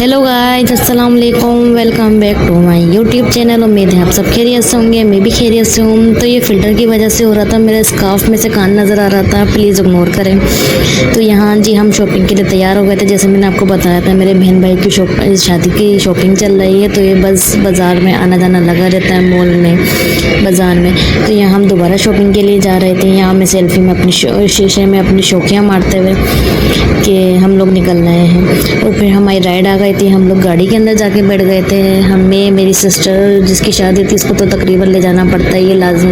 Hello guys, अस्सलाम वालेकुम। Welcome back to my YouTube channel. उम्मीद है आप सब खैरियत से होंगे, मैं भी खैरियत से हूँ। तो ये फ़िल्टर की वजह से हो रहा था, मेरे स्कार्फ में से कान नज़र आ रहा था, प्लीज़ इग्नोर करें। तो यहाँ जी हम शॉपिंग के लिए तैयार हो गए थे। जैसे मैंने आपको बताया था, मेरे बहन भाई की शादी की शॉपिंग चल रही है, तो ये बस बाज़ार में आना जाना लगा रहता है, मॉल में, बाज़ार में। तो यहाँ हम दोबारा शॉपिंग के लिए जा रहे थे। यहाँ मैं सेल्फी में अपनी शीशे में अपनी शौकियाँ मारते हुए कि हम लोग निकल रहे हैं। और फिर हमारी राइड आ गई थी, हम लोग गाड़ी के अंदर जाके बैठ गए थे। हमें, मेरी सिस्टर जिसकी शादी थी, उसको तो तकरीबन ले जाना पड़ता है, ये लाजिम,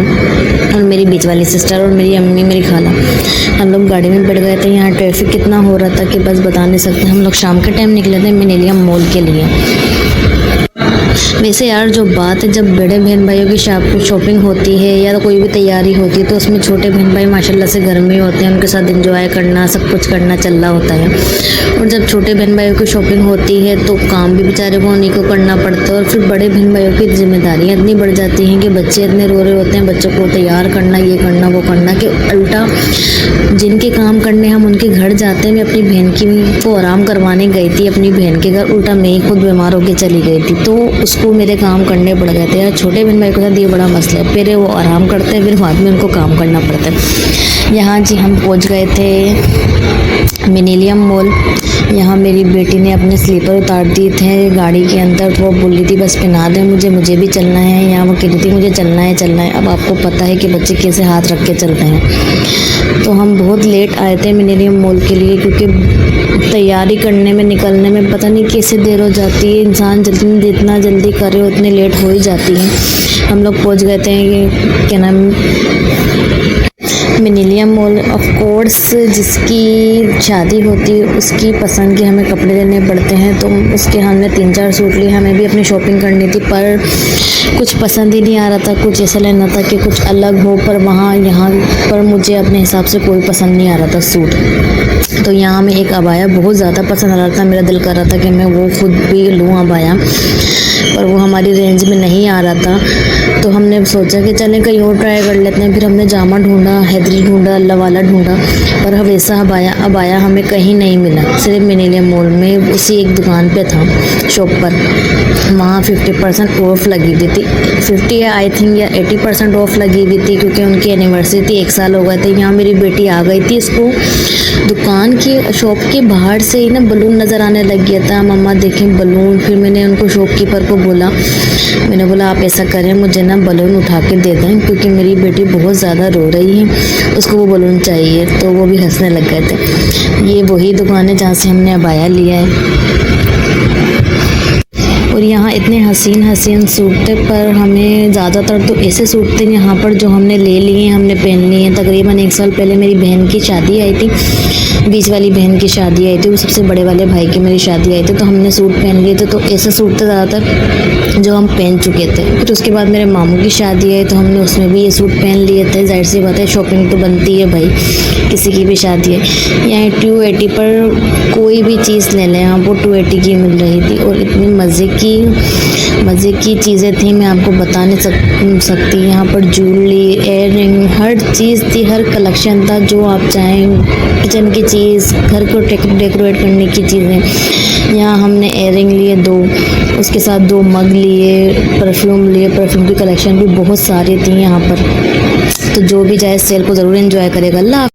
और मेरी बीच वाली सिस्टर और मेरी अम्मी, मेरी खाला, हम लोग गाड़ी में बैठ गए थे। यहाँ ट्रैफिक कितना हो रहा था कि बस बता नहीं सकते। हम लोग शाम के टाइम निकले थे मिलेनियम मॉल के लिए। वैसे यार, जो बात है, जब बड़े बहन भाइयों की शॉपिंग होती है या तो कोई भी तैयारी होती है, तो उसमें छोटे बहन भाई माशाल्लाह से घर में ही होते हैं, उनके साथ एंजॉय करना, सब कुछ करना चल रहा होता है। और जब छोटे बहन भाइयों की शॉपिंग होती है तो काम भी बेचारे को उन्हीं को करना पड़ता है। और फिर बड़े बहन भाइयों की जिम्मेदारियाँ इतनी बढ़ जाती हैं कि बच्चे इतने रो रहे होते हैं, बच्चों को तैयार करना, ये करना, वो करना, कि उल्टा जिनके काम करने हम उनके घर जाते हैं। मैं अपनी बहन को आराम करवाने गई थी अपनी बहन के घर, उल्टा मैं ही खुद बीमार होकर चली गई थी, तो उसको मेरे काम करने पड़ गए थे। छोटे बहन भाई के साथ ये बड़ा मसला है, पहले वो आराम करते हैं, फिर बाद में उनको काम करना पड़ता है। यहाँ जी हम पहुँच गए थे मिलेनियम मॉल। यहाँ मेरी बेटी ने अपने स्लीपर उतार दिए थे गाड़ी के अंदर, तो वो बोल रही थी बस पहना दें मुझे भी चलना है। यहाँ वो कह रही थी मुझे चलना है। अब आपको पता है कि बच्चे कैसे हाथ रख के चलते हैं। तो हम बहुत लेट आए थे मिलेनियम मॉल के लिए, क्योंकि तैयारी करने में, निकलने में पता नहीं कैसे देर हो जाती है। इंसान जितना जल्दी करे उतने लेट हो ही जाती है। हम लोग पहुँच गए थे, क्या नाम, मिलेनियम मॉल। ऑफ कोर्स जिसकी शादी होती है उसकी पसंद के हमें कपड़े लेने पड़ते हैं, तो उसके हमने 3-4 सूट लिए। हमें भी अपनी शॉपिंग करनी थी, पर कुछ पसंद ही नहीं आ रहा था। कुछ ऐसा लेना था कि कुछ अलग हो, पर यहाँ पर मुझे अपने हिसाब से कोई पसंद नहीं आ रहा था सूट। तो यहाँ में एक अबाया बहुत ज़्यादा पसंद आ रहा था, मेरा दिल कर रहा था कि मैं वो खुद भी लूँ अबाया, पर वो हमारी रेंज में नहीं आ रहा था। तो हमने सोचा कि चलें कहीं और ट्राई कर लेते हैं। फिर हमने जामा ढूंढा, हैदरी ढूंढा, अल्लाह वाला ढूंढा, पर वैसा अबाया हमें कहीं नहीं मिला। सिर्फ मिलेनियम मॉल में उसी एक दुकान पे था, शॉप पर। वहाँ 50% ऑफ लगी हुई थी, 50 आई थिंक या 80% ऑफ लगी हुई थी, क्योंकि उनकी एनिवर्सरी थी, 1 साल हो गए थे। यहाँ मेरी बेटी आ गई थी, इसको दुकान की, शॉप के बाहर से ही ना बलून नज़र आने लग गया था। मम्मा देखें बलून। फिर मैंने उनको शॉपकीपर को बोला, मैंने बोला आप ऐसा करें, मुझे ना बलून उठा के दे दें, क्योंकि मेरी बेटी बहुत ज़्यादा रो रही है, उसको वो बलून चाहिए। तो वो भी हंसने लग गए थे। ये वही दुकान है जहाँ से हमने अबाया लिया है। और यहाँ इतने हसीन सूट थे, पर हमें ज़्यादातर तो ऐसे सूट थे यहाँ पर जो हमने ले लिए, हमने पहन लिए हैं। तकरीबन 1 साल पहले मेरी बहन की शादी आई थी, बीच वाली बहन की शादी आई थी, वो सबसे बड़े वाले भाई की मेरी शादी आई थी, तो हमने सूट पहन लिए थे। तो ऐसे सूट थे ज़्यादातर जो हम पहन चुके थे। फिर उसके बाद मेरे मामू की शादी आई, तो हमने उसमें भी ये सूट पहन लिए थे। जाहिर सी बात है, शॉपिंग तो बनती है भाई, किसी की भी शादी है। यहाँ 280 पर कोई भी चीज़ ले लें, आपको 280 की मिल रही थी। और इतनी मज़े की चीज़ें थी, मैं आपको बता नहीं सकती। यहाँ पर ज्वेलरी, इयररिंग, हर चीज़ थी, हर कलेक्शन था, जो आप चाहें, किचन की चीज़, घर को डेकोरेट करने की चीज़ें। यहाँ हमने इयररिंग लिए 2, उसके साथ 2 मग लिए, परफ्यूम की कलेक्शन भी बहुत सारी थी यहाँ पर। तो जो भी जाए सेल को ज़रूर एंजॉय करेगा। अल्लाह।